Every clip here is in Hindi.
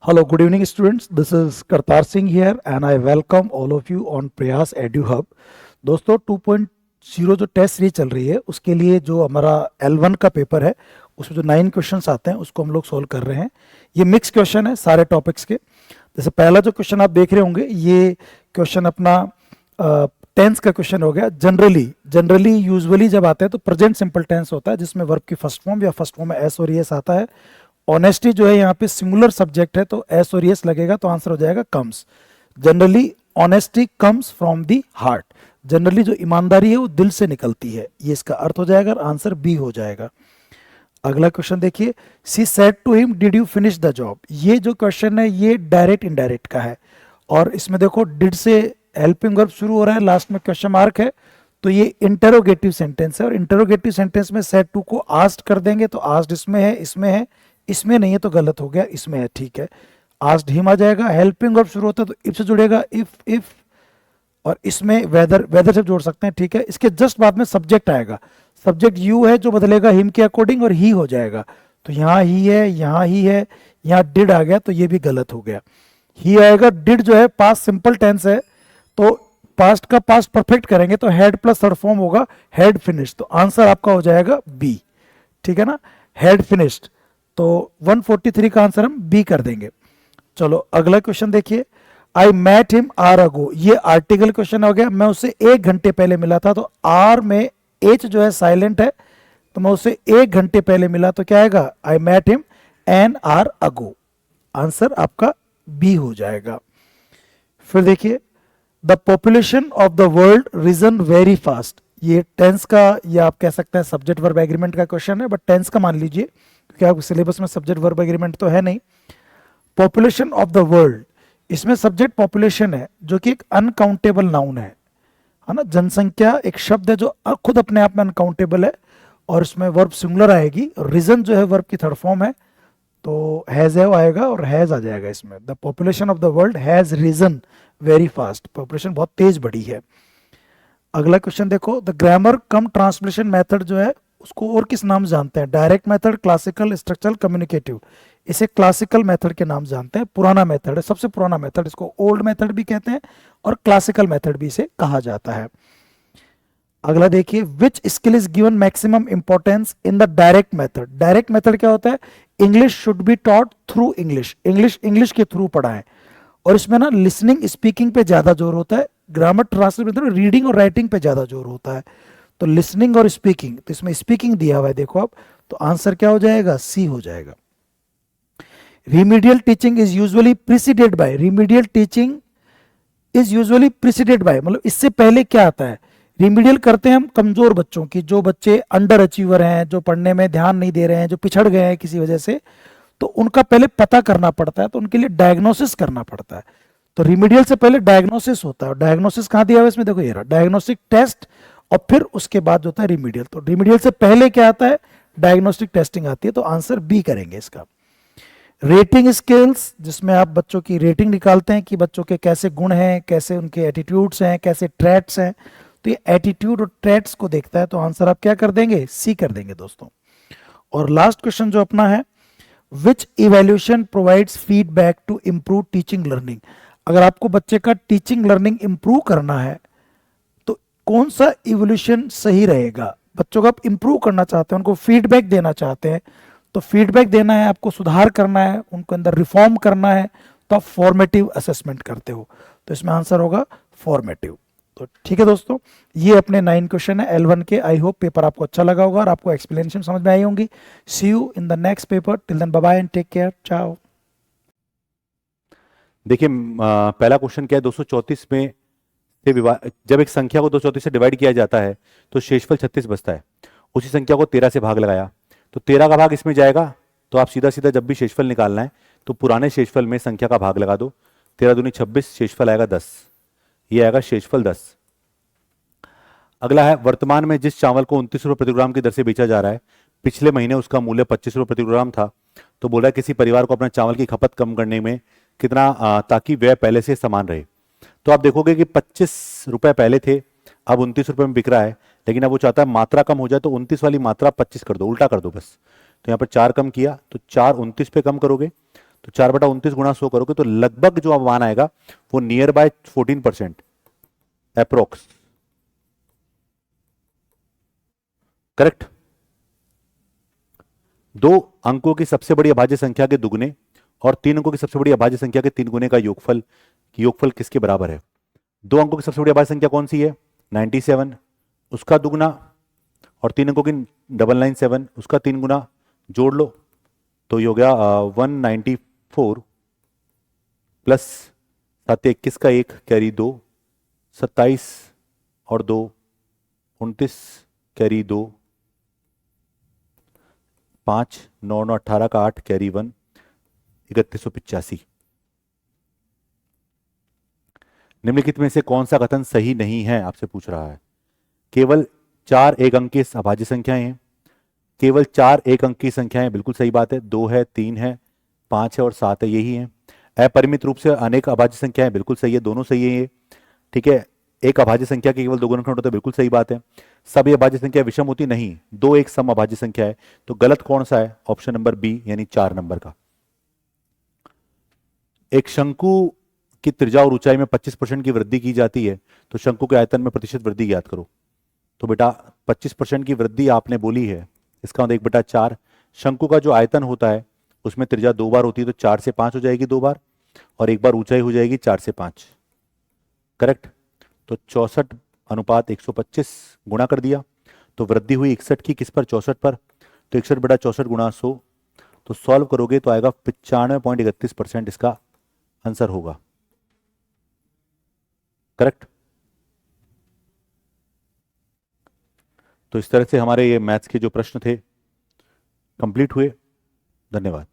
Hello, good evening, students. This is Kartar Singh here, and I welcome all of you on Prayas Edu Hub. दोस्तों 2.0 जो टेस्ट सीरीज चल रही है उसके लिए जो हमारा L1 का पेपर है उसमें जो 9 क्वेश्चंस आते हैं उसको हम लोग सोल्व कर रहे हैं। ये मिक्स क्वेश्चन है सारे टॉपिक्स के। जैसे पहला जो क्वेश्चन आप देख रहे होंगे ये क्वेश्चन अपना टेंस का क्वेश्चन हो गया। जनरली यूजुअली जब आता है तो प्रेजेंट सिंपल टेंस होता है जिसमें वर्ब की फर्स्ट फॉर्म या फर्स्ट फॉर्म में एस और एस आता है। ऑनेस्टी जो है यहाँ पे सिंगुलर सब्जेक्ट है तो एस और एस लगेगा तो आंसर हो जाएगा comes. Generally honesty comes from the heart. Generally जो ईमानदारी है वो दिल से निकलती है, ये इसका अर्थ हो जाएगा और आंसर बी हो जाएगा। अगला क्वेश्चन देखिए, she said to him did you finish the job. ये जो क्वेश्चन है ये डायरेक्ट इनडायरेक्ट का है और इसमें देखो डिड से हेल्पिंग वर्ब शुरू हो रहा है, लास्ट में क्वेश्चन मार्क है तो ये इंटरोगेटिव सेंटेंस है और इंटरोगेटिव सेंटेंस में सेड टू को आस्क्ड कर देंगे तो आस्क्ड इसमें है, इसमें नहीं है तो गलत हो गया, इसमें है, ठीक है। आस्क्ड हिम आ जाएगा। हेल्पिंग वर्ब शुरू होता है तो इफ से जुड़ेगा, इफ और इसमें वेदर से जोड़ सकते हैं, ठीक है। इसके जस्ट बाद में सब्जेक्ट आएगा, सब्जेक्ट यू है जो बदलेगा हिम के अकॉर्डिंग और ही हो जाएगा। तो यहाँ ही है, यहाँ ही है, यहाँ डिड आ गया तो ये भी गलत हो गया, ही आएगा। डिड जो है पास्ट सिंपल टेंस है तो पास्ट का पास्ट परफेक्ट करेंगे तो हैड प्लस थर्ड फॉर्म होगा हैड फिनिश्ड, तो आंसर आपका हो जाएगा बी, ठीक है ना, हैड फिनिश्ड। तो 143 का आंसर हम बी कर देंगे। चलो अगला क्वेश्चन देखिए, आई मैट हिम आर अगो। ये आर्टिकल क्वेश्चन हो गया, मैं उससे 1 घंटे पहले मिला था तो आर में एच जो है साइलेंट है तो मैं उससे 1 घंटे पहले मिला तो क्या आएगा, I met him an hour ago. Answer आपका बी हो जाएगा। फिर देखिए, the population of the world risen very fast. ये टेंस का या आप कह सकते हैं सब्जेक्ट वर्ब एग्रीमेंट का क्वेश्चन है, बट टेंस का मान लीजिए क्योंकि आपके सिलेबस में सब्जेक्ट वर्ब एग्रीमेंट तो है नहीं। पॉपुलेशन ऑफ द वर्ल्ड, इसमें सब्जेक्ट पॉपुलेशन है जो कि एक अनकाउंटेबल नाउन है ना। जनसंख्या एक शब्द है जो खुद अपने आप में अनकाउंटेबल है और इसमें वर्ब सिंगुलर आएगी। रीजन जो है वर्ब की थर्ड फॉर्म है तो हैज आएगा और हैज आ जाएगा इसमें। The population of the world has risen very fast, population बहुत तेज बढ़ी है। अगला क्वेश्चन देखो, the grammar cum translation method जो है उसको और किस नाम जानते हैं, direct method, classical, structural, communicative. इसे क्लासिकल मेथड के नाम जानते हैं, पुराना मेथड है, सबसे पुराना मेथड, इसको ओल्ड मेथड भी कहते हैं और क्लासिकल मेथड भी इसे कहा जाता है। अगला देखिए, which skill is given maximum importance in the direct method. Direct method क्या होता है, English should be taught through English, English के थ्रू पढ़ाएं और इसमें ना लिसनिंग स्पीकिंग पे ज्यादा जोर होता है। ग्रामर ट्रांसलेशन रीडिंग और राइटिंग पे ज्यादा जोर होता है, तो लिसनिंग और स्पीकिंग, तो इसमें स्पीकिंग दिया हुआ है देखो आप, तो आंसर क्या हो जाएगा, सी हो जाएगा। Remedial teaching is usually preceded by, remedial teaching is usually preceded by मतलब इससे पहले क्या आता है, रिमीडियल करते हैं हम कमजोर बच्चों की, जो बच्चे अंडर अचीवर हैं, जो पढ़ने में ध्यान नहीं दे रहे हैं, जो पिछड़ गए हैं किसी वजह से, तो उनका पहले पता करना पड़ता है, तो उनके लिए डायग्नोसिस करना पड़ता है। तो रिमीडियल से पहले डायग्नोसिस होता है। डायग्नोसिस कहां दिया हुआ है इसमें, देखो ये रहा डायग्नोस्टिक टेस्ट और फिर उसके बाद जो होता है रिमीडियल। तो रिमीडियल से पहले क्या आता है, डायग्नोस्टिक टेस्टिंग आती है, तो आंसर बी करेंगे इसका। रेटिंग स्केल्स, जिसमें आप बच्चों की रेटिंग निकालते हैं कि बच्चों के कैसे गुण हैं, कैसे उनके एटीट्यूड्स हैं, कैसे ट्रेट्स हैं, तो ये एटीट्यूड और ट्रेट्स को देखता है, तो आंसर आप क्या कर देंगे, सी कर देंगे दोस्तों। और लास्ट क्वेश्चन जो अपना है, which evaluation provides feedback to improve teaching learning. अगर आपको बच्चे का टीचिंग लर्निंग इंप्रूव करना है तो कौन सा इवोल्यूशन सही रहेगा। बच्चों को आप इंप्रूव करना चाहते हैं, उनको फीडबैक देना चाहते हैं, तो फीडबैक देना है, आपको सुधार करना है, उनके अंदर रिफॉर्म करना है, तो आप फॉर्मेटिव असेसमेंट करते हो, तो इसमें आंसर होगा फॉर्मेटिव। तो ठीक है दोस्तों, ये अपने 9 क्वेश्चन है L1 के। आई होप पेपर आपको अच्छा लगा होगा और आपको एक्सप्लेनेशन समझ में आई होंगी। See you in the next paper, till then bye bye and take care, ciao. देखिए पहला क्वेश्चन क्या है, 234 में से जब एक संख्या को 234 से डिवाइड किया जाता है तो शेषफल 36 बचता है। उसी संख्या को 13 से भाग लगाया तो 13 का भाग इसमें जाएगा, तो आप सीधा सीधा जब भी शेषफल निकालना है तो पुराने शेषफल में संख्या का भाग लगा दो। 13 दूनी 26, शेषफल आएगा 10, ये आएगा शेषफल 10। अगला है, वर्तमान में जिस चावल को 29 रुपये प्रति ग्राम की दर से बेचा जा रहा है, पिछले महीने उसका मूल्य 25 रुपये प्रति ग्राम था, तो बोल रहा है किसी परिवार को अपने चावल की खपत कम करने में कितना ताकि व्यय पहले से समान रहे। तो आप देखोगे कि 25 रुपए पहले थे, अब 29 रुपए में बिक रहा है, लेकिन अब वो चाहता है मात्रा कम हो जाए, तो 29 वाली मात्रा 25 कर दो, उल्टा कर दो बस। तो यहाँ पर 4 कम किया तो 4 29 पे कम करोगे तो 4/29 गुणा 100 करोगे तो लगभग जो मान आएगा वो नियर बाय 14% अप्रोक्स। करेक्ट। दो अंकों की सबसे बड़ी अभाज्य संख्या के दुगने और 3 अंकों की सबसे बड़ी अभाज्य संख्या के 3 गुने का योगफल किसके बराबर है? 2 अंकों की सबसे बड़ी अभाज्य संख्या कौन सी है? 97, उसका दुगना, और 3 अंकों की 997 उसका 3 गुना, जोड़ लो तो ये हो गया 194 प्लस 7 21 का 1 कैरी 2, 27 और 2 29 कैरी 2, 5 9 9 18 का 8 कैरी 1, 3185। निम्नलिखित में से कौन सा कथन सही नहीं है आपसे पूछ रहा है? केवल 4 एक अंक की अभाज्य संख्याएं हैं। केवल 4 एक अंक की संख्याएं, बिल्कुल सही बात है। 2 है, 3 है, 5 है और 7 है, यही है। अपरिमित रूप से अनेक अभाज्य संख्याएं, बिल्कुल सही है, दोनों सही है ये। ठीक है। एक अभाज्य संख्या के केवल 2 गुणनखंड होते हैं, बिल्कुल सही बात है। सभी अभाज्य संख्या विषम होती नहीं, 2 एक सम अभाज्य संख्या है। तो गलत कौन सा है? ऑप्शन नंबर बी यानी 4 नंबर का। एक शंकु की त्रिज्या और ऊंचाई में 25% की वृद्धि की जाती है तो शंकु के आयतन में प्रतिशत वृद्धि ज्ञात करो। तो बेटा 25% की वृद्धि आपने बोली है, इसका मतलब 1/4। शंकु का जो आयतन होता है उसमें त्रिज्या 2 बार होती है, तो 4 से 5 हो जाएगी 2 बार, और एक बार ऊंचाई हो जाएगी 4 से 5। करेक्ट। तो 64/125 गुणा कर दिया तो वृद्धि हुई 61 की, किस पर? 64 पर। तो 61/64 गुणा 100, तो सॉल्व करोगे तो आएगा 95.31% इसका आंसर होगा। करेक्ट। तो इस तरह से हमारे ये मैथ्स के जो प्रश्न थे कंप्लीट हुए। धन्यवाद।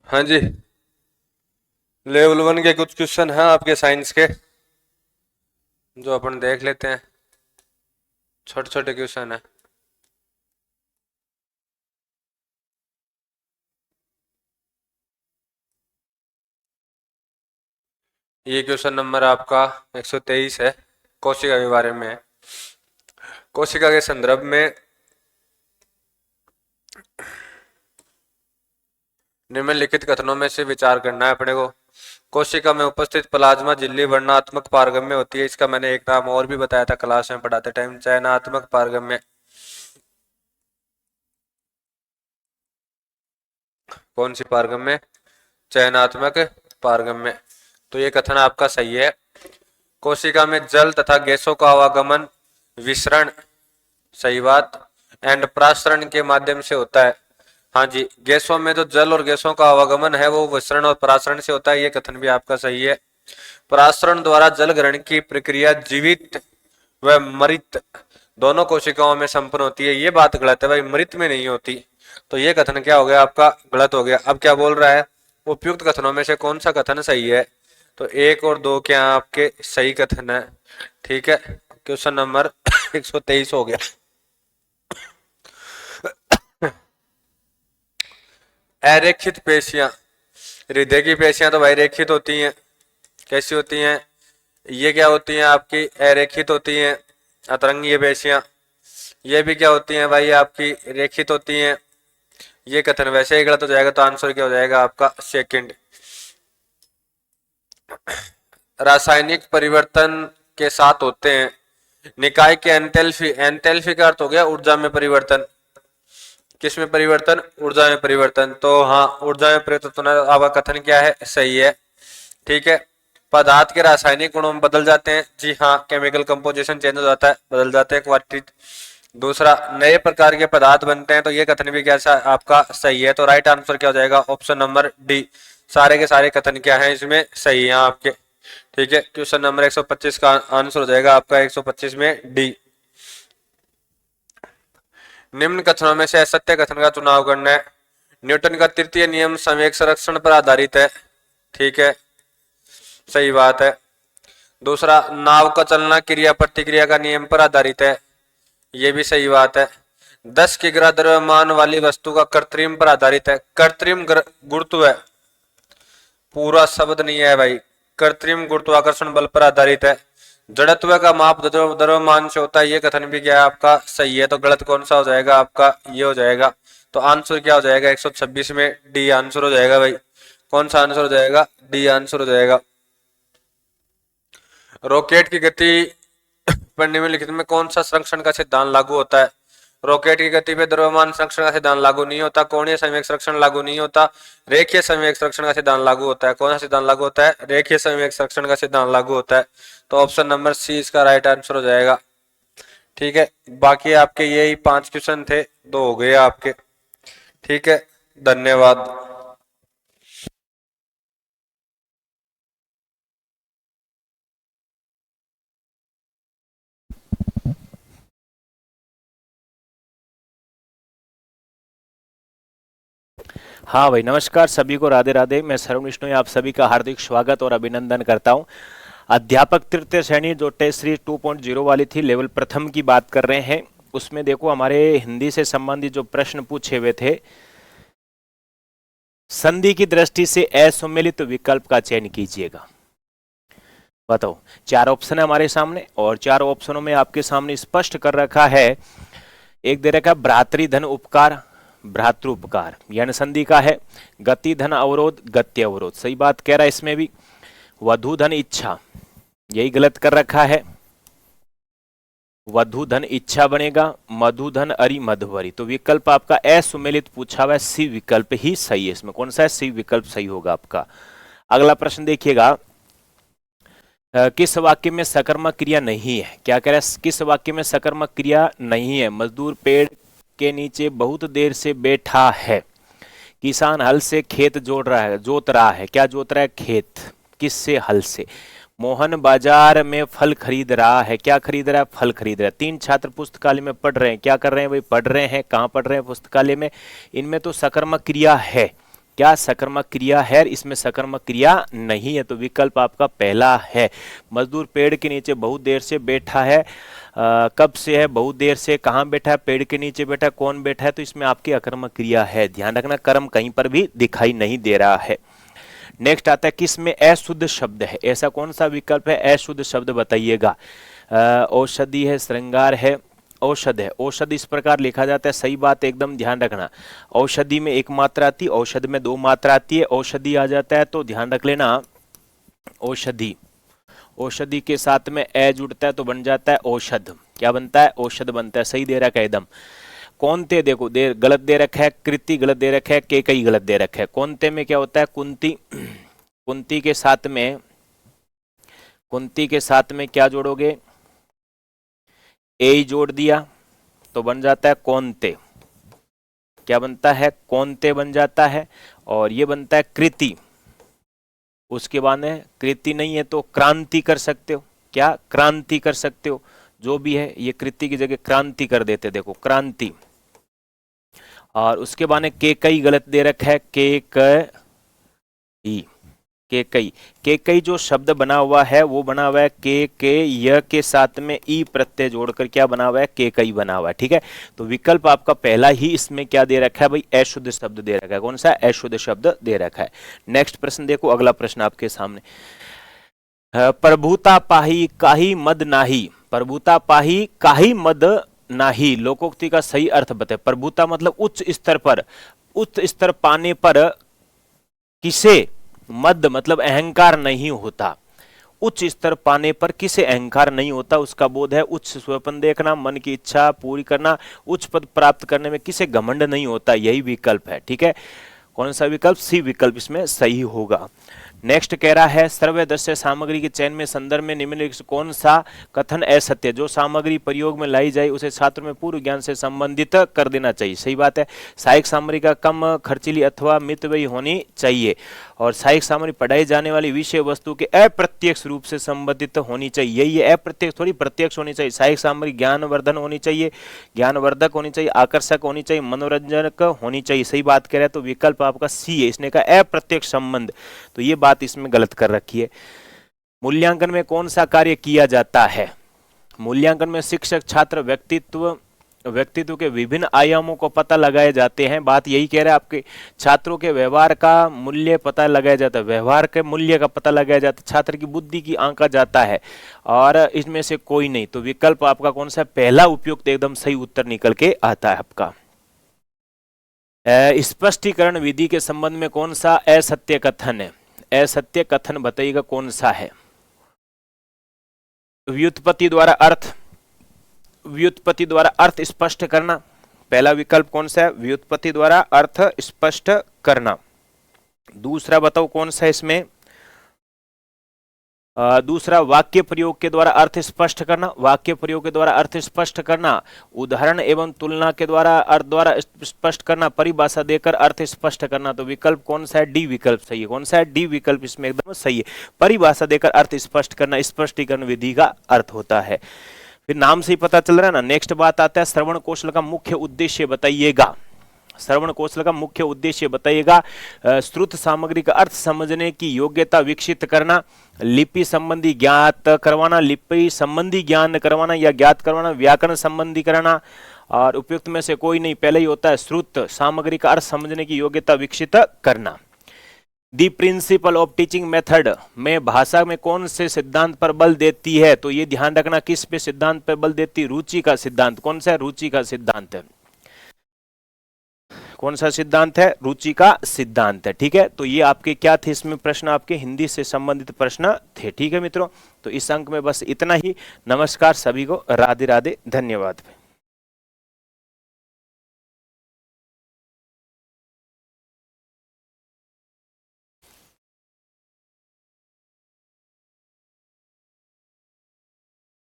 हाँ जी, लेवल 1 के कुछ क्वेश्चन हैं आपके साइंस के, जो अपन देख लेते हैं। छोटे छोटे क्वेश्चन है। ये क्वेश्चन नंबर आपका 123 है, कोशिका के बारे में है। कोशिका के संदर्भ में निम्नलिखित कथनों में से विचार करना है अपने को। कोशिका में उपस्थित प्लाज्मा झिल्ली वर्णनात्मक पारगम्य होती है। इसका मैंने एक नाम और भी बताया था क्लास में पढ़ाते टाइम, चयनात्मक पारगम्य। कौन सी पारगम्य? चयनात्मक पारगम्य। तो ये कथन आपका सही है। कोशिका में जल तथा गैसों का आवागमन विसरण, सही बात, एंड प्रासरण के माध्यम से होता है। हाँ जी, गैसों में जो जल और गैसों का आवागमन है वो विसरण और प्रासरण से होता है, ये कथन भी आपका सही है। प्रासरण द्वारा जल ग्रहण की प्रक्रिया जीवित व मृत दोनों कोशिकाओं में संपन्न होती है, ये बात गलत है भाई, मृत में नहीं होती। तो ये कथन क्या हो गया आपका? गलत हो गया। अब क्या बोल रहा है? उपयुक्त कथनों में से कौन सा कथन सही है? तो 1 और 2 क्या आपके सही कथन है। ठीक है, क्वेश्चन नंबर 123 हो गया। अरेखित पेशियां, हृदय की पेशियां तो भाई रेखित होती हैं। कैसी होती हैं? ये क्या होती हैं आपकी? अरेखित होती हैं। अतरंगीय पेशियां, ये भी क्या होती हैं भाई? आपकी रेखित होती हैं। ये कथन वैसे ही गलत हो जाएगा, तो आंसर क्या हो जाएगा आपका? सेकंड। रासायनिक परिवर्तन के साथ होते हैं निकाय के एंथैल्पी। एंथैल्पी का अर्थ हो गया ऊर्जा में परिवर्तन। किस में परिवर्तन? ऊर्जा में परिवर्तन। तो हाँ, ऊर्जा में परिवर्तन आपका कथन क्या है? सही है। ठीक है। पदार्थ के रासायनिक गुणों में बदल जाते हैं। जी हाँ, केमिकल कंपोजिशन चेंज हो जाता है, बदल जाते हैं क्वांटिटी। दूसरा, नए प्रकार के पदार्थ बनते हैं, तो ये कथन भी कैसा आपका सही है। तो राइट आंसर क्या हो जाएगा? Option number D. सारे के सारे कथन क्या है इसमें? सही है आपके। ठीक है, क्वेश्चन नंबर 125 का आंसर हो जाएगा आपका 125 में डी। निम्न कथनों में से असत्य कथन का चुनाव करना है। न्यूटन का तृतीय नियम संवेग संरक्षण पर आधारित है। ठीक है, सही बात है। दूसरा, नाव का चलना क्रिया प्रतिक्रिया का नियम पर आधारित है। ये भी सही बात है। 10 किग्रा द्रव्यमान वाली वस्तु का कृत्रिम पर आधारित है। कृत्रिम गुरुत्व है, पूरा शब्द नहीं है भाई, कृत्रिम गुरुत्वाकर्षण बल पर आधारित है। जड़त्व का माप द्रव्यमान से होता है, ये कथन भी क्या है आपका सही है। तो गलत कौन सा हो जाएगा आपका, ये हो जाएगा। तो आंसर क्या हो जाएगा 126 में डी आंसर हो जाएगा भाई। कौन सा आंसर हो जाएगा, डी आंसर हो जाएगा। रॉकेट की गति पर निम्नलिखित में कौन सा संरक्षण का सिद्धांत लागू होता है। रॉकेट की गति पे द्रव्यमान संरक्षण का सिद्धांत लागू नहीं होता, कोणीय संवेग संरक्षण लागू नहीं होता, रेखीय संवेग संरक्षण का सिद्धांत लागू होता है। कौन सा सिद्धांत लागू होता है, रेखीय संवेग संरक्षण का सिद्धांत लागू होता है। तो ऑप्शन नंबर सी इसका राइट आंसर हो जाएगा। ठीक है, बाकी आपके यही 5 क्वेश्चन थे, 2 हो गए आपके। ठीक है, धन्यवाद। हाँ भाई, नमस्कार सभी को, राधे राधे। मैं सर्व विष्णु, आप सभी का हार्दिक स्वागत और अभिनंदन करता हूं। अध्यापक तृतीय श्रेणी जो टेस्ट सीरीज 2.0 वाली थी, लेवल प्रथम की बात कर रहे हैं। उसमें देखो हमारे हिंदी से संबंधित जो प्रश्न पूछे हुए थे, संधि की दृष्टि से असम्मिलित विकल्प का चयन कीजिएगा। बताओ, 4 ऑप्शन है हमारे सामने और 4 ऑप्शनों में आपके सामने स्पष्ट कर रखा है। एक दे रखा भ्रातृधन उपकार, भ्रातृ उपकार यानी संधि का है। गति धन अवरोध, गति अवरोध, सही बात कह रहा है इसमें भी। वधु धन इच्छा, यही गलत कर रखा है। वधु धन इच्छा बनेगा, मधु धन अरि मधुवरी। तो विकल्प आपका असुमेलित पूछा हुआ है, सी विकल्प ही सही है। इसमें कौन सा है, सी विकल्प सही होगा आपका। अगला प्रश्न देखिएगा, किस वाक्य में सकर्मक क्रिया नहीं है। क्या कह रहा है, किस वाक्य में सकर्मक क्रिया नहीं है। मजदूर पेड़ के नीचे बहुत देर से बैठा है। किसान हल से खेत जोत रहा है। क्या जोत रहा है, खेत। किससे, हल से। मोहन बाजार में फल खरीद रहा है। क्या खरीद रहा है, फल खरीद रहा है। 3 छात्र पुस्तकालय में पढ़ रहे हैं। क्या कर रहे हैं भाई, पढ़ रहे हैं। कहाँ पढ़ रहे हैं, पुस्तकालय में। इनमें तो सकर्मक क्रिया है। क्या सकर्मक क्रिया है, इसमें सकर्मक क्रिया नहीं है। तो विकल्प आपका पहला है। मजदूर पेड़ के नीचे बहुत देर से बैठा है, कब से है, बहुत देर से। कहाँ बैठा है, पेड़ के नीचे बैठा है। कौन बैठा है, तो इसमें आपकी अकर्मक क्रिया है। ध्यान रखना, कर्म कहीं पर भी दिखाई नहीं दे रहा है। नेक्स्ट आता है, किस में अशुद्ध शब्द है। ऐसा कौन सा विकल्प है, अशुद्ध शब्द बताइएगा। औषधि है, श्रृंगार है, औषध है। औषध इस प्रकार लिखा जाता है, सही बात, एकदम ध्यान रखना। औषधि में 1 मात्रा आती है, औषध में 2 मात्रा आती है। औषधि आ जाता है तो ध्यान रख लेना, औषधि। औषधि के साथ में ए जुड़ता है तो बन जाता है औषध। क्या बनता है, औषध बनता है। सही दे रखा है एकदम। कौनते देखो गलत दे रखा है, कृति गलत दे रखा है, केकई गलत दे रखा है। कौनते में क्या होता है, कुंती। कुंती के साथ में क्या जोड़ोगे, ए जोड़ दिया तो बन जाता है कौनते। क्या बनता है, कौनते बन जाता है। और ये बनता है कृति। उसके बाद में कृति नहीं है तो क्रांति कर सकते हो। क्या, क्रांति कर सकते हो। जो भी है, ये कृति की जगह क्रांति कर देते, देखो क्रांति। और उसके बाद में केकई गलत दे रखा है, केकई। केकई, केकई जो शब्द बना हुआ है वो बना हुआ है के य के साथ में ई प्रत्यय जोड़कर क्या बना हुआ है, केकई बना हुआ है। ठीक है, तो विकल्प आपका पहला ही इसमें क्या दे रखा है भाई, अशुद्ध शब्द दे रखा है। कौन सा, अशुद्ध शब्द दे रखा है। नेक्स्ट प्रश्न देखो, अगला प्रश्न आपके सामने। प्रभुता पाही काही मद नाही। प्रभुता पाही काही मद नाही, लोकोक्ति का सही अर्थ बताए। प्रभुता मतलब उच्च स्तर पर, उच्च स्तर पाने पर किसे मद मतलब अहंकार नहीं होता। उच्च स्तर पाने पर किसे अहंकार नहीं होता, उसका बोध है। उच्च स्वप्न देखना, मन की इच्छा पूरी करना, उच्च पद प्राप्त करने में किसे घमंड नहीं होता, यही विकल्प है। ठीक है, कौन सा विकल्प, सी विकल्प इसमें सही होगा। नेक्स्ट कह रहा है, सर्वदृश्य सामग्री के चयन में संदर्भ में निम्नलिखित कौन सा कथन असत्य। जो सामग्री प्रयोग में लाई जाए उसे छात्र में पूर्व ज्ञान से संबंधित कर देना चाहिए। सही बात है। सहायक सामग्री का कम खर्चीली अथवा मितव्ययी होनी चाहिए। और सहायक सामग्री पढ़ाई जाने वाली विषय वस्तु के अप्रत्यक्ष रूप से संबंधित होनी चाहिए। यही है, अप्रत्यक्ष थोड़ी प्रत्यक्ष होनी चाहिए। सहायक सामग्री ज्ञानवर्धन होनी चाहिए, ज्ञानवर्धक होनी चाहिए, आकर्षक होनी चाहिए, मनोरंजक होनी चाहिए। सही बात कह रहे हैं, तो विकल्प आपका सी है। इसने कहा अप्रत्यक्ष संबंध, तो ये बात इसमें गलत कर रखी है। मूल्यांकन में कौन सा कार्य किया जाता है। मूल्यांकन में शिक्षक छात्र व्यक्तित्व व्यक्तित्व के विभिन्न आयामों को पता लगाए जाते हैं। बात यही कह रहे हैं, आपके छात्रों के व्यवहार का मूल्य पता लगाया जाता है, व्यवहार के मूल्य का पता लगाया जाता है, छात्र की बुद्धि की आंका जाता है, और इसमें से कोई नहीं। तो विकल्प आपका कौन सा है? पहला उपयुक्त एकदम सही उत्तर निकल के आता है आपका। स्पष्टीकरण विधि के संबंध में कौन सा असत्य कथन है? असत्य कथन बताइएगा कौन सा है? व्युत्पत्ति द्वारा अर्थ स्पष्ट करना, पहला विकल्प कौन सा है? व्युत्पत्ति द्वारा अर्थ स्पष्ट करना। दूसरा बताओ कौन सा है इसमें? दूसरा वाक्य प्रयोग के द्वारा अर्थ स्पष्ट करना, वाक्य प्रयोग के द्वारा अर्थ स्पष्ट करना, उदाहरण एवं तुलना के द्वारा अर्थ द्वारा स्पष्ट करना, परिभाषा देकर अर्थ स्पष्ट करना। तो विकल्प कौन सा है? डी विकल्प सही है। कौन सा है? डी विकल्प इसमें एकदम सही है। परिभाषा देकर अर्थ स्पष्ट करना स्पष्टीकरण विधि का अर्थ होता है। फिर नाम से ही पता चल रहा है ना। नेक्स्ट बात आता है श्रवण कौशल का मुख्य उद्देश्य बताइएगा। श्रवण कौशल का मुख्य उद्देश्य बताइएगा। श्रुत सामग्री का अर्थ समझने की योग्यता विकसित करना, लिपि संबंधी ज्ञात करवाना, लिपि संबंधी ज्ञान करवाना या ज्ञात करवाना, व्याकरण संबंधी करना, और उपयुक्त में से कोई नहीं, पहले ही होता है श्रुत सामग्री का अर्थ समझने की योग्यता विकसित करना। दी प्रिंसिपल ऑफ टीचिंग मेथड में भाषा में कौन से सिद्धांत पर बल देती है? तो ये ध्यान रखना, किस पे सिद्धांत पर बल देती? रुचि का सिद्धांत। कौन सा है? रुचि का सिद्धांत है। कौन सा सिद्धांत है? रुचि का सिद्धांत है। ठीक है, तो ये आपके क्या थे इसमें प्रश्न? आपके हिंदी से संबंधित प्रश्न थे। ठीक है मित्रों, तो इस अंक में बस इतना ही। नमस्कार सभी को, राधे राधे, धन्यवाद।